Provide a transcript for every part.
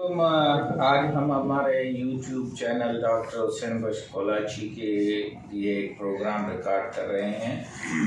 आज हम हमारे YouTube चैनल डॉक्टर हुसैन बख्श कोलाची के लिए एक प्रोग्राम रिकॉर्ड कर रहे हैं।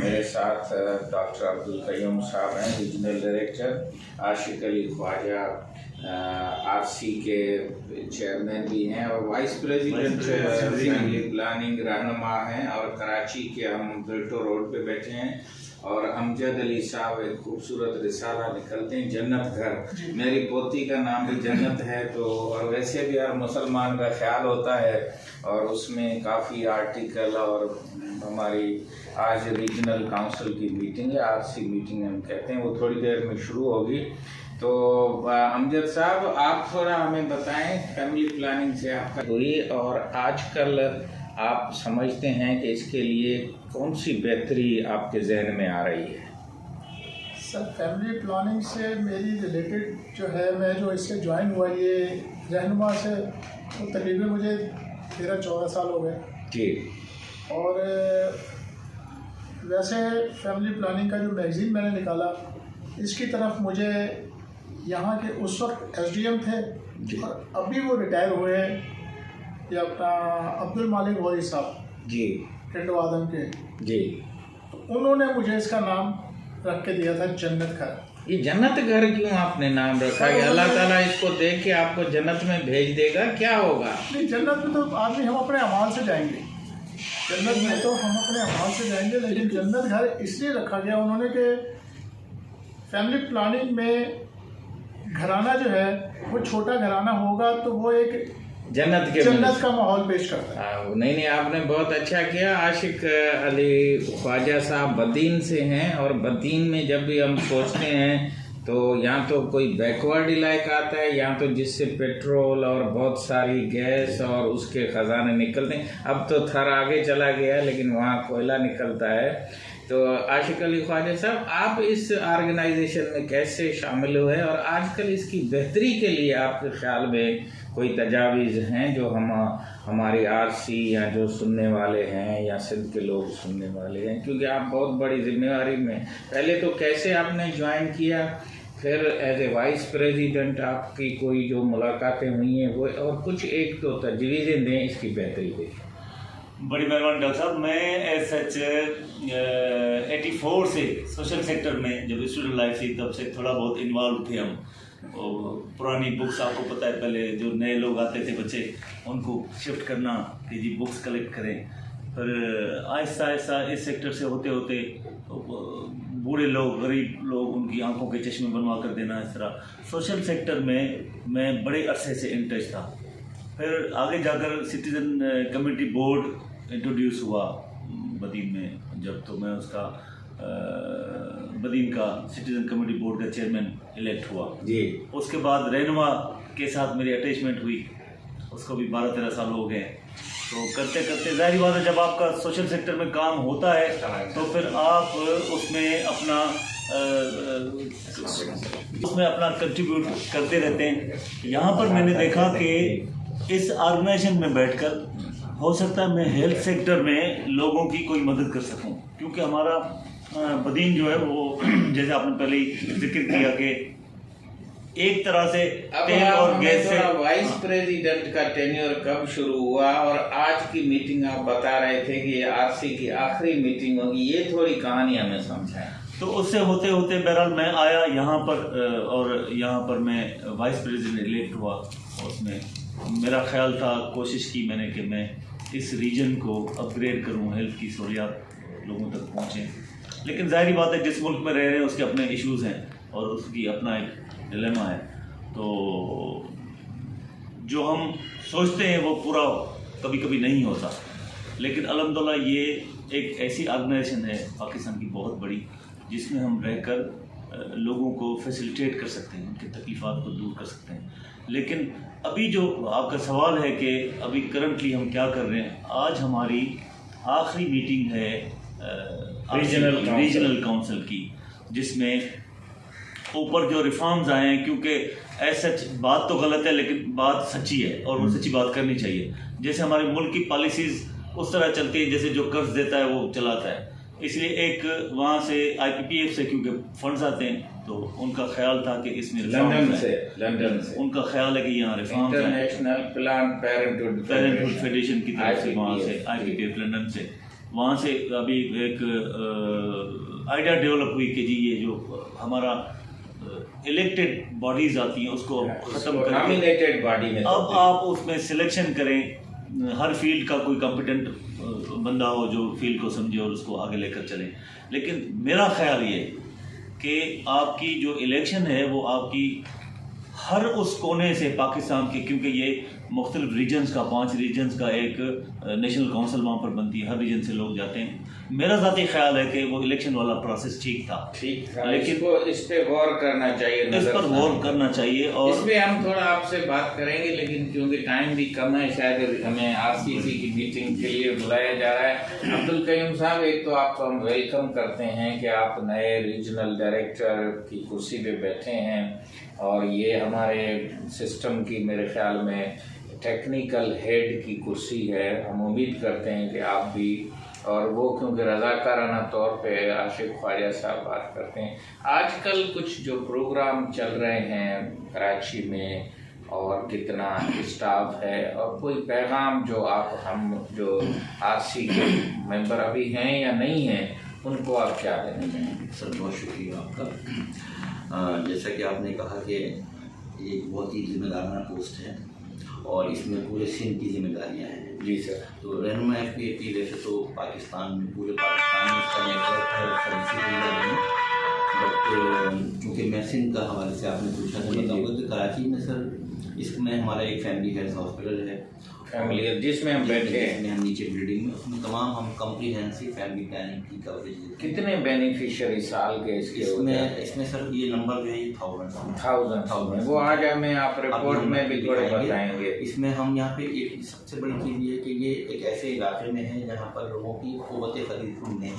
मेरे साथ डॉक्टर अब्दुल कयूम साहब हैं, रीजनल डायरेक्टर, आशिक अली ख्वाजा आरसी के चेयरमैन भी हैं और वाइस प्रेसिडेंट फैमिली प्लानिंग रहनुमा हैं, और कराची के हम ब्रिटो रोड पे बैठे हैं और अमजद अली साहब एक खूबसूरत रिसाला निकलते हैं, जन्नत घर। मेरी पोती का नाम भी जन्नत है, तो और वैसे भी हर मुसलमान का ख्याल होता है और उसमें काफ़ी आर्टिकल। और हमारी आज रीजनल काउंसिल की मीटिंग है, आरसी मीटिंग हम कहते हैं, वो थोड़ी देर में शुरू होगी। तो अमजद साहब, आप थोड़ा हमें बताएं, फैमिली प्लानिंग से आपका हुई और आजकल आप समझते हैं कि इसके लिए कौन सी बेहतरी आपके जहन में आ रही है? सर, फैमिली प्लानिंग से मेरी रिलेटेड जो है, मैं जो इससे ज्वाइन हुआ ये रहनुमा से, तो तकरीबन मुझे 13-14 साल हो गए जी। और वैसे फैमिली प्लानिंग का जो मैगज़ीन मैंने निकाला, इसकी तरफ मुझे यहाँ के उस वक्त एसडीएम थे और अभी वो रिटायर हुए हैं, ये अपना अब्दुल मालिक गौरी साहब जी, टिंडो आदम के जी, तो उन्होंने मुझे इसका नाम रख के दिया था जन्नत घर। ये जन्नत घर क्यों आपने नाम रखा है? अल्लाह ताला इसको देख के आपको जन्नत में भेज देगा, क्या होगा? नहीं, जन्नत में तो आदमी हम अपने अमाल से जाएंगे, जन्नत में तो हम अपने अमाल से जाएंगे, लेकिन जन्नत घर इसलिए रखा गया उन्होंने कि फैमिली प्लानिंग में घराना जो है वो छोटा घराना होगा तो वो एक जन्नत का माहौल पेश करता है। नहीं, आपने बहुत अच्छा किया। आशिक अली ख्वाजा साहब बदीन से हैं और बदीन में जब भी हम सोचते हैं तो यहाँ तो कोई बैकवर्ड इलाका आता है, यहाँ तो जिससे पेट्रोल और बहुत सारी गैस और उसके ख़जाने निकलते हैं। अब तो थर आगे चला गया लेकिन वहाँ कोयला निकलता है। तो आशिक अली ख्वाजा साहब, आप इस ऑर्गेनाइजेशन में कैसे शामिल हुए और आजकल इसकी बेहतरी के लिए आपके ख्याल में कोई तजावीज़ हैं जो हमारी आरसी या जो सुनने वाले हैं या सिंध के लोग सुनने वाले हैं, क्योंकि आप बहुत बड़ी जिम्मेवारी में, पहले तो कैसे आपने ज्वाइन किया, फिर एज ए वाइस प्रेसिडेंट आपकी कोई जो मुलाकातें हुई हैं वो, और कुछ एक तो तजवीज़ें दें इसकी बेहतरी के लिए। बड़ी मेहरबानी डॉक्टर साहब। मैं एज सच 84 से सोशल सेक्टर में जब स्टूडेंट लाइफ थी तब से थोड़ा बहुत इन्वॉल्व थे हम। पुरानी बुक्स, आपको पता है, पहले जो नए लोग आते थे बच्चे, उनको शिफ्ट करना कि जी बुक्स कलेक्ट करें। फिर आहिस्ता आहिस्ता इस सेक्टर से होते होते तो बूढ़े लोग, गरीब लोग, उनकी आंखों के चश्मे बनवा कर देना, इस तरह सोशल सेक्टर में मैं बड़े अरसे से इन टच था। फिर आगे जाकर सिटीज़न कमेटी बोर्ड इंट्रोड्यूस हुआ बदीन में, जब तो मैं उसका बदीन का सिटीज़न कमेटी बोर्ड का चेयरमैन इलेक्ट हुआ जी। उसके बाद रहनुमा के साथ मेरी अटैचमेंट हुई, उसको भी 12-13 साल हो गए। तो करते करते जाहिर बात है, जब आपका सोशल सेक्टर में काम होता है तो फिर आप उसमें अपना कंट्रीब्यूट करते रहते हैं। यहाँ पर मैंने देखा कि इस ऑर्गेनाइजेशन में बैठकर हो सकता है मैं हेल्थ सेक्टर में लोगों की कोई मदद कर सकूं, क्योंकि हमारा बदीन जो है वो जैसे आपने पहले ही जिक्र किया कि एक तरह से तेल और गैस से। वाइस प्रेसिडेंट का टेन्योर कब शुरू हुआ और आज की मीटिंग आप बता रहे थे कि ये आरसी की आखिरी मीटिंग होगी, ये थोड़ी कहानी हमें समझाएं। तो उससे होते होते बहरहाल मैं आया यहाँ पर और यहाँ पर मैं वाइस प्रेसिडेंट इलेक्ट हुआ। उसमें मेरा ख्याल था, कोशिश की मैंने कि मैं इस रीजन को अपग्रेड करूँ, हेल्थ की सहूलियात लोगों तक पहुँचें। लेकिन जाहिर बात है, जिस मुल्क में रह रहे हैं उसके अपने इश्यूज़ हैं और उसकी अपना एक डिलेमा है। तो जो हम सोचते हैं वो पूरा कभी कभी नहीं होता, लेकिन अल्हम्दुलिल्लाह ये एक ऐसी ऑर्गेनाइजेशन है पाकिस्तान की बहुत बड़ी, जिसमें हम रहकर लोगों को फैसिलिटेट कर सकते हैं, उनके तकलीफ़ात को दूर कर सकते हैं। लेकिन अभी जो आपका सवाल है कि अभी करंटली हम क्या कर रहे हैं, आज हमारी आखिरी मीटिंग है रीजनल काउंसिल की, जिसमें ऊपर जो रिफॉर्म्स आए हैं, क्योंकि ऐसा बात तो गलत है लेकिन बात सच्ची है और वो सच्ची बात करनी चाहिए। जैसे हमारे मुल्क की पॉलिसीज़ उस तरह चलती है जैसे जो कर्ज देता है वो चलाता है, इसलिए एक वहाँ से IPPF से क्योंकि फंड्स आते हैं तो उनका ख्याल था कि इसमें लंदन से उनका ख्याल है कि यहाँ reform international plan parenthood federation की तरफ से, वहाँ से IPPF लंदन से, वहाँ से अभी एक आइडिया डेवलप हुई कि जी ये जो हमारा इलेक्टेड बॉडीज आती हैं उसको ख़त्म करके नॉमिनेटेड बॉडी में अब आप उसमें सिलेक्शन करें, हर फील्ड का कोई कॉम्पिटेंट बंदा हो जो फील्ड को समझे और उसको आगे लेकर चले। लेकिन मेरा ख्याल ये कि आपकी जो इलेक्शन है वो आपकी हर उस कोने से पाकिस्तान के, क्योंकि ये मुख्तलिफ रीजन्स का 5 रीजन्स का एक नेशनल काउंसिल वहाँ पर बनती है, हर रीजन से लोग जाते हैं। मेरा ज़ाती ख्याल है कि वो इलेक्शन वाला प्रोसेस ठीक था, लेकिन इस पे गौर करना चाहिए, इस पर गौर करना चाहिए। और इस पे हम थोड़ा आपसे बात करेंगे, लेकिन क्योंकि टाइम भी कम है, शायद हमें RCC की मीटिंग के लिए बुलाया जा रहा है। अब्दुल कयूम साहब, एक तो आपको हम वेलकम करते हैं कि आप नए रीजनल डायरेक्टर की कुर्सी पे बैठे हैं, और ये हमारे सिस्टम की मेरे ख्याल में टेक्निकल हेड की कुर्सी है। हम उम्मीद करते हैं कि आप भी, और वो क्योंकि रज़ाकाराना तौर पे आशिक ख्वाजा साहब बात करते हैं। आजकल कुछ जो प्रोग्राम चल रहे हैं कराची में, और कितना स्टाफ है, और कोई पैगाम जो आप, हम जो RC के मेंबर अभी हैं या नहीं हैं, उनको आप क्या देना चाहेंगे? सर बहुत शुक्रिया आपका। जैसा कि आपने कहा कि एक बहुत ही जिम्मेदाराना पोस्ट है और इसमें पूरे सिंध की जिम्मेदारियां हैं। जी सर। तो रहनुमा FPAP वैसे तो पाकिस्तान में, पूरे पाकिस्तान में इसका नेटवर्क है और सर्विसेज में, बट क्योंकि मैं सिंध का हवाले से आपने पूछा तो बताऊँगा कि कराची में सर इसमें हमारा एक फैमिली हेल्थ हॉस्पिटल है, फैमिली जिसमें हम बैठे हैं, जिसमें हम नीचे बिल्डिंग में, उसमें तमाम हम कम्प्रीहेंसिव फैमिली प्लानिंग की कवरेज देते हैं। कितने बेनिफिशियरी साल के इसके इसमें सर ये नंबर जो है ये 1000 वो आज हमें आप रिपोर्ट में भी थोड़े बताएंगे। इसमें हम यहाँ पे एक सबसे बड़ी चीज़ ये है कि ये एक ऐसे इलाके में है जहाँ पर लोगों की क़ुव्वत ख़रीद नहीं है,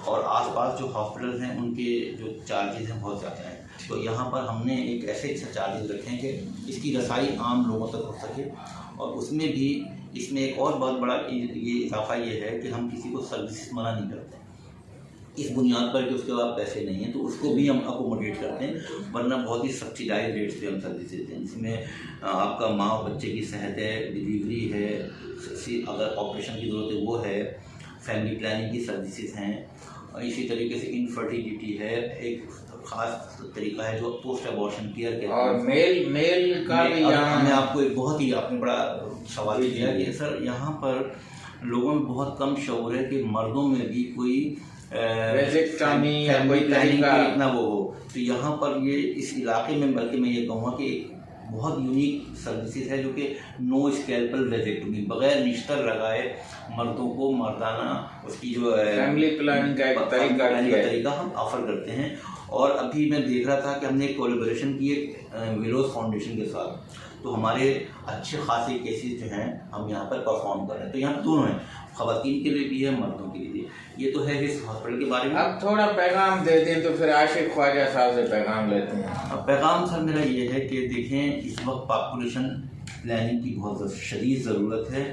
और आसपास जो हॉस्पिटल हैं उनके जो चार्जेस हैं बहुत ज़्यादा हैं। तो यहाँ पर हमने एक ऐसे चार्जेस रखे हैं कि इसकी रसाई आम लोगों तक हो सके, और उसमें भी इसमें एक और बहुत बड़ा ये इजाफा ये है कि हम किसी को सर्विस मना नहीं करते इस बुनियाद पर कि उसके बाद पैसे नहीं हैं, तो उसको भी हम अकोमोडेट करते हैं, वरना बहुत ही सब्सिडाइज रेट्स पे हम सर्विस देते हैं। इसमें आपका माँ और बच्चे की सेहत है, डिलीवरी है, अगर ऑपरेशन की ज़रूरत है वो है, फैमिली प्लानिंग की सर्विसेज हैं, और इसी तरीके से इनफर्टिलिटी है, एक ख़ास तरीका है जो पोस्ट अबॉर्शन केयर के, और मेल का भी यहाँ मैं आपको एक बहुत ही आपने बड़ा सवाल किया कि सर यहाँ पर लोगों में बहुत कम शऊर है कि मर्दों में भी कोई या कोई प्लानिंग इतना वो हो। तो यहाँ पर ये इस इलाके में, बल्कि मैं ये कहूँगा कि बहुत यूनिक सर्विसेज है जो कि नो स्कैल्पल वेजेक्टोमी, बगैर निश्तर लगाए मर्दों को मर्दाना उसकी जो फैमिली प्लानिंग का एक तरीका हम ऑफर करते हैं। और अभी मैं देख रहा था कि हमने एक कोलैबोरेशन की है विलोज फाउंडेशन के साथ, तो हमारे अच्छे खासे केसेस जो हैं हम यहाँ पर परफॉर्म कर रहे हैं। तो यहाँ दोनों हैं, ख़वातीन के लिए भी है, मर्दों के लिए। ये तो है इस हॉस्पिटल के बारे में। अब थोड़ा पैगाम दे दें तो फिर आशिक ख्वाजा साहब से पैगाम लेते हैं। पैगाम सर मेरा ये है कि देखें, इस वक्त पॉपुलेशन प्लानिंग की बहुत शदीद ज़रूरत है।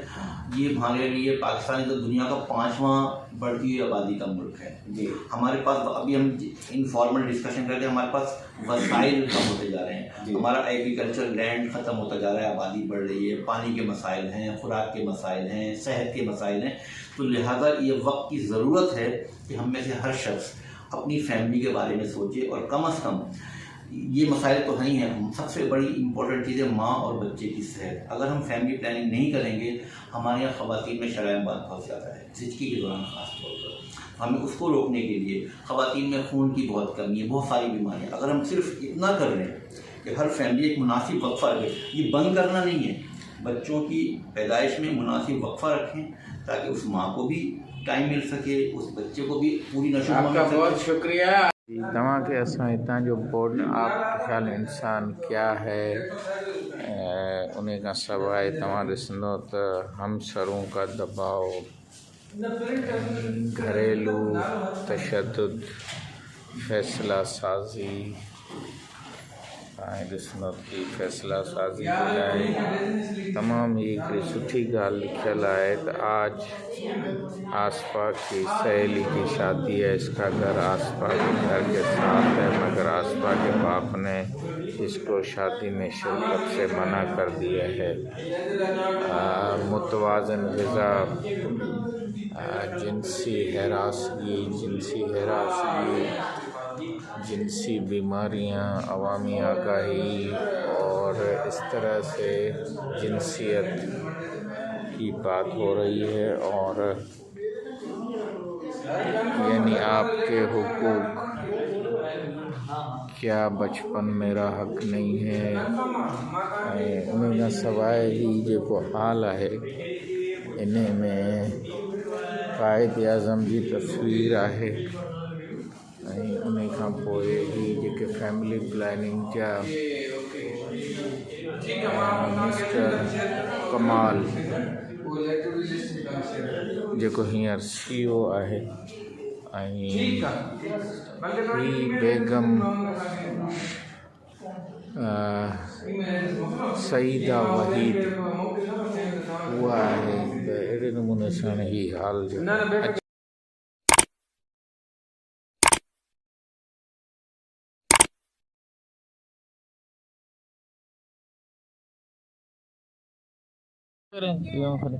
ये हमारे लिए पाकिस्तान तो दुनिया का 5वां बढ़ती हुई आबादी का मुल्क है जी। हमारे पास अभी हम इनफॉर्मल डिस्कशन करते हैं, हमारे पास वसाइल कम होते जा रहे हैं, हमारा एग्रीकल्चर लैंड ख़त्म होता जा रहा है, आबादी बढ़ रही है, पानी के मसाइल हैं, खुराक के मसाइल हैं, सेहत के मसाइल हैं। तो लिहाजा ये वक्त की ज़रूरत है कि हम में से हर शख्स अपनी फैमिली के बारे में सोचे, और कम अज़ कम ये मसाइल तो नहीं है, सबसे बड़ी इम्पोर्टेंट चीज़ है माँ और बच्चे की सेहत। अगर हम फैमिली प्लानिंग नहीं करेंगे, हमारे यहाँ ख़वातीन में शरायबाद बहुत ज़्यादा है, ज़िंदगी के दौरान ख़ास तौर पर। हमें उसको रोकने के लिए, ख़वातीन में खून की बहुत कमी है, बहुत सारी बीमारियाँ, अगर हम सिर्फ इतना कर लें कि हर फैमिली एक मुनासिब वक्फ़ा रखे, ये बंद करना नहीं है, बच्चों की पैदाइश में मुनासिब वक्फ़ा रखें ताकि उस माँ को भी टाइम मिल सके, उस बच्चे को भी पूरी नशो। आपका बहुत शुक्रिया। तव्हां खे असां हितां जो बोर्ड आप ख़्याल इंसान क्या है उन खां सवाइ तव्हां ॾिसंदो त हमसरों का दबाव, घरेलू तशद्दुद, फैसला साजी, ॾिसंदो की फ़ैसिला साज़ी जे लाइ तमामु हिकिड़ी सुठी ॻाल्हि लिखियल है। तो आज आसपा की सहेली की शादी है, इसका घर आसपा के घर के साथ है, मगर आसपा के बाप ने इसको शादी में शिरकत से मना कर दिया है। मुतवाज़न ग़िज़ा, जिनसी हरासगी, जिनसी बीमारियां, अवामी आगाही और इस तरह से जिनसियत की बात हो रही है। और यानी आपके हुकूक, क्या बचपन मेरा हक नहीं है, उन सवाइ ही जेको हाल है इन में क़ाइद आज़म जी तस्वीर है। उन खां पोइ ही जेके फैमिली प्लानिंग जा मिस्टर कमाल जेको हींअर CEO है, ही बेगम सईदा वहीद उहा है। तो अहिड़े नमूने सां ही हाल जो करें।